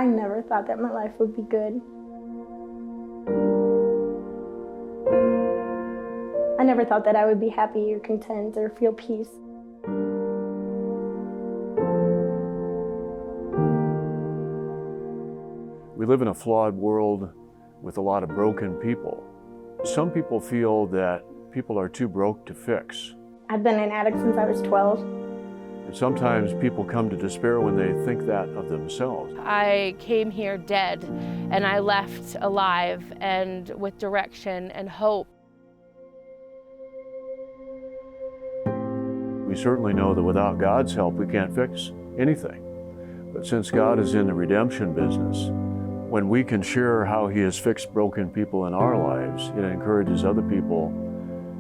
I never thought that my life would be good. I never thought that I would be happy or content or feel peace. We live in a flawed world with a lot of broken people. Some people feel that people are too broke to fix. I've been an addict since I was 12. And sometimes people come to despair when they think that of themselves. I came here dead, and I left alive and with direction and hope. We certainly know that without God's help, we can't fix anything. But since God is in the redemption business, when we can share how He has fixed broken people in our lives, it encourages other people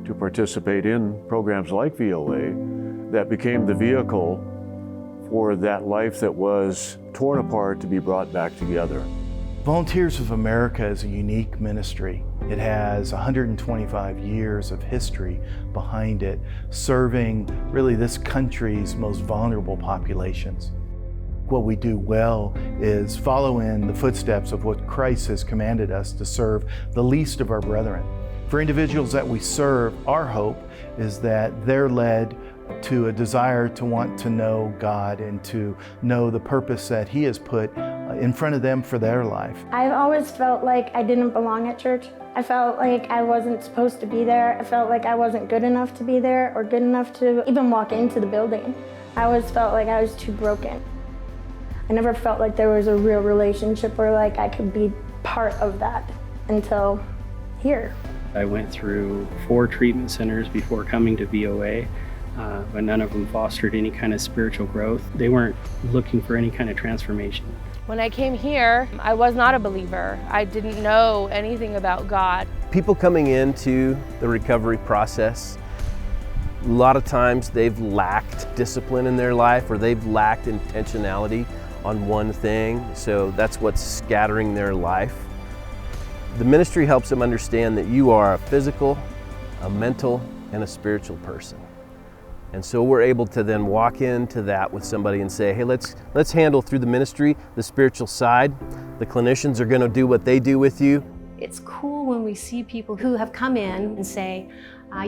to participate in programs like VOA that became the vehicle for that life that was torn apart to be brought back together. Volunteers of America is a unique ministry. It has 125 years of history behind it, serving really this country's most vulnerable populations. What we do well is follow in the footsteps of what Christ has commanded us to serve the least of our brethren. For individuals that we serve, our hope is that they're led to a desire to want to know God and to know the purpose that He has put in front of them for their life. I've always felt like I didn't belong at church. I felt like I wasn't supposed to be there. I felt like I wasn't good enough to be there or good enough to even walk into the building. I always felt like I was too broken. I never felt like there was a real relationship or like I could be part of that until here. I went through 4 treatment centers before coming to VOA, but none of them fostered any kind of spiritual growth. They weren't looking for any kind of transformation. When I came here, I was not a believer. I didn't know anything about God. People coming into the recovery process, a lot of times they've lacked discipline in their life or they've lacked intentionality on one thing, so that's what's scattering their life. The ministry helps them understand that you are a physical, a mental, and a spiritual person. And so we're able to then walk into that with somebody and say, hey, let's handle through the ministry the spiritual side. The clinicians are going to do what they do with you. It's cool when we see people who have come in and say,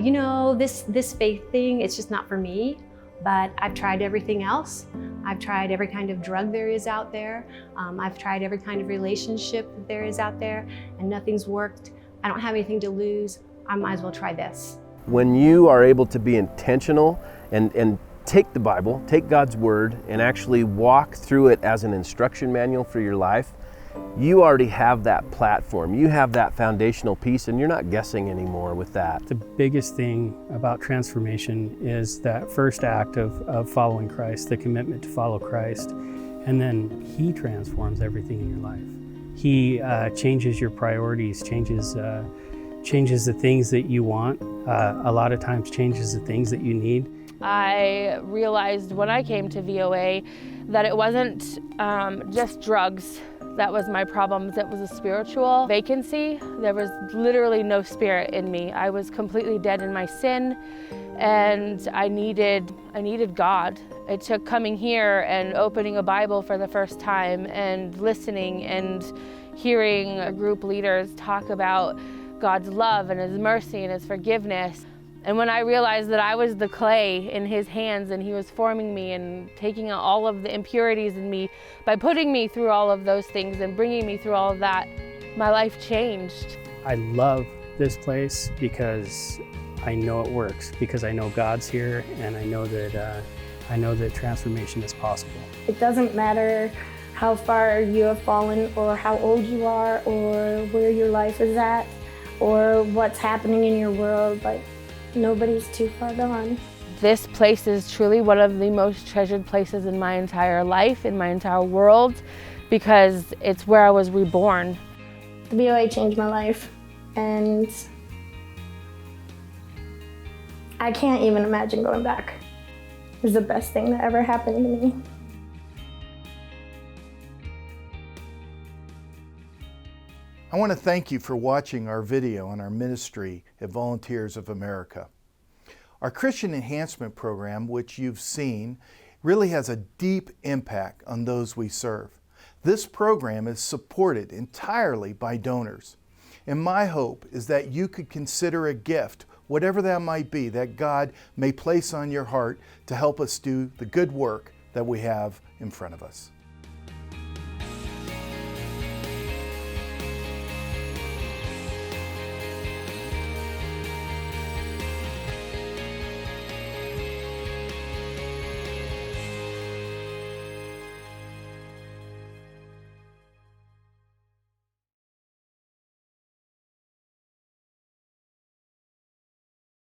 you know, this faith thing, it's just not for me, but I've tried everything else. I've tried every kind of drug there is out there. I've tried every kind of relationship that there is out there, and nothing's worked. I don't have anything to lose. I might as well try this. When you are able to be intentional and take the Bible, take God's Word, and actually walk through it as an instruction manual for your life, you already have that platform. You have that foundational piece, and you're not guessing anymore with that. The biggest thing about transformation is that first act of following Christ, the commitment to follow Christ, and then He transforms everything in your life. He changes your priorities, changes the things that you want, a lot of times changes the things that you need. I realized when I came to VOA that it wasn't just drugs that was my problem. It was a spiritual vacancy. There was literally no spirit in me. I was completely dead in my sin, and I needed God. It took coming here and opening a Bible for the first time and listening and hearing group leaders talk about God's love and His mercy and His forgiveness. And when I realized that I was the clay in His hands and He was forming me and taking out all of the impurities in me by putting me through all of those things and bringing me through all of that, my life changed. I love this place because I know it works, because I know God's here, and I know that transformation is possible. It doesn't matter how far you have fallen or how old you are or where your life is at or what's happening in your world, like nobody's too far gone. This place is truly one of the most treasured places in my entire life, in my entire world, because it's where I was reborn. The VOA changed my life, and I can't even imagine going back. It was the best thing that ever happened to me. I want to thank you for watching our video on our ministry at Volunteers of America. Our Christian Enhancement Program, which you've seen, really has a deep impact on those we serve. This program is supported entirely by donors. And my hope is that you could consider a gift, whatever that might be, that God may place on your heart to help us do the good work that we have in front of us.